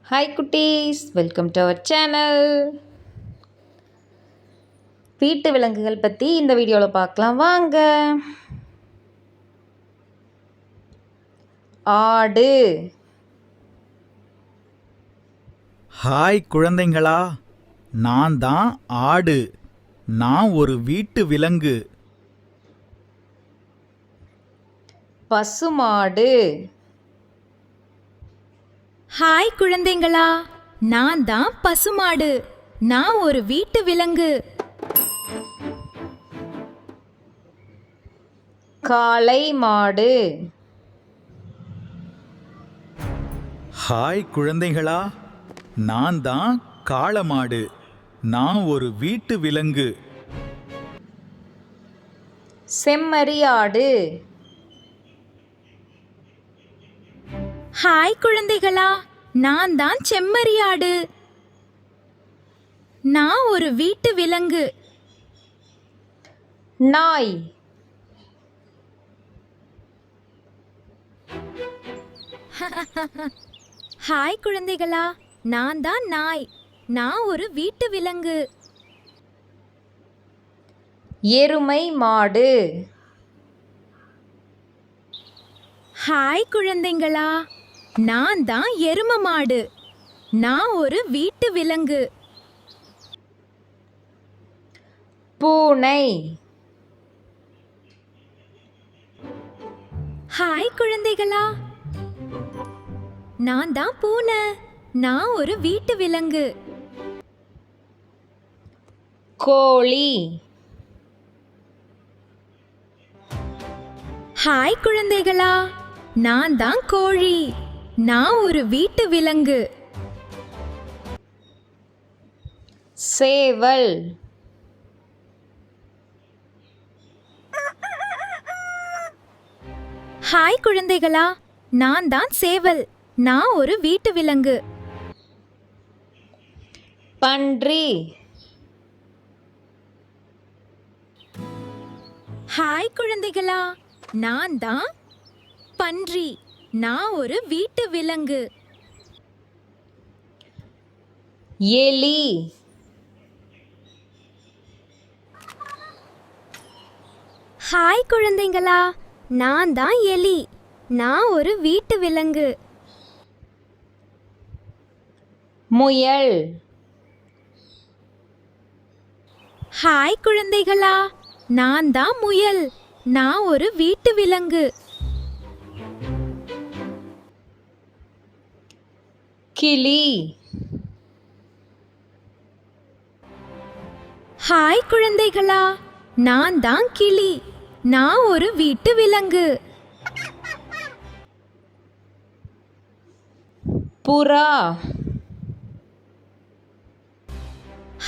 Hi குட்டீஸ், welcome to our channel. வீட்டு விலங்குகள் பற்றி இந்த வீடியோவில் பார்க்கலாம் வாங்க. ஆடு. ஹாய் குழந்தைங்களா, நான் தான் ஆடு. நான் ஒரு வீட்டு விலங்கு. பசுமாடு. ஹாய் குழந்தைங்களா, நான் தான் பசுமாடு. நான் ஒரு வீட்டு விலங்கு. காளை மாடு. ஹாய் குழந்தைகளா, நான் தான் காளமாடு. நான் ஒரு வீட்டு விலங்கு. செம்மறியாடு. ஹாய் குழந்தைகளா, நான் தான் செம்மறியாடு. நான் ஒரு வீட்டு விலங்கு. நாய். ஹாய் குழந்தைகளா, நான் தான் நாய். நான் ஒரு வீட்டு விலங்கு. எருமை மாடு. ஹாய் குழந்தைங்களா, நான் தான் எருமை மாடு. நான் ஒரு வீட்டு விலங்கு. பூனை. ஹாய் குழந்தைகளா, நான் தான் பூனை. நான் ஒரு வீட்டு விலங்கு. கோழி. ஹாய் குழந்தைகளா, நான் தான் கோழி. நான் ஒரு வீட்டு விலங்கு. சேவல். ஹாய் குழந்தைகளா, நான் தான் சேவல். நான் ஒரு வீட்டு விலங்கு. பன்றி. ஹாய் குழந்தைகளா, நான் தான் பன்றி. நான் ஒரு வீட்டு விலங்கு. எலி. ஹாய் குழந்தைங்களா, நான் தான் எலி. நான் ஒரு வீட்டு விலங்கு. முயல். ஹாய் குழந்தைகளா, நான் தான் முயல். நான் ஒரு வீட்டு விலங்கு. கிளி. ஹாய் குழந்தைகளா, நான் தான் கிளி. நான் ஒரு வீட்டு விலங்கு. புறா.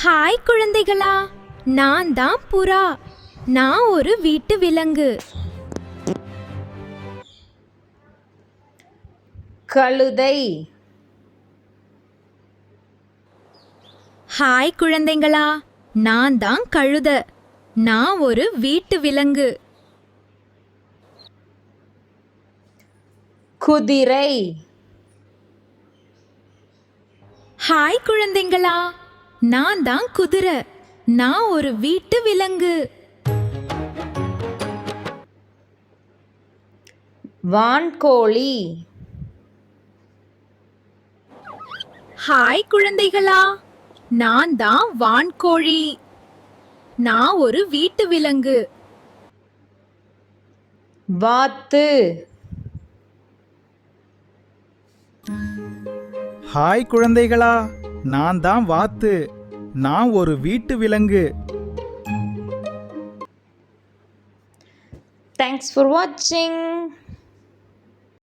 ஹாய் குழந்தைகளா, நான் தான் புறா. நான் ஒரு வீட்டு விலங்கு. கழுதை. ஹாய் குழந்தைங்களா, நான் தான் கழுத. நான் ஒரு வீட்டு விலங்கு. குதிரை. ஹாய் குழந்தைங்களா, நான் தான் குதிரை. நான் ஒரு வீட்டு விலங்கு. வான்கோழி. ஹாய் குழந்தைகளா, நான் தான் வான்கோழி. நான் ஒரு வீட்டு விலங்கு. வாத்து. ஹாய் குழந்தைகளா, நான் தான் வாத்து. நான் ஒரு வீட்டு விலங்கு. Thanks for watching.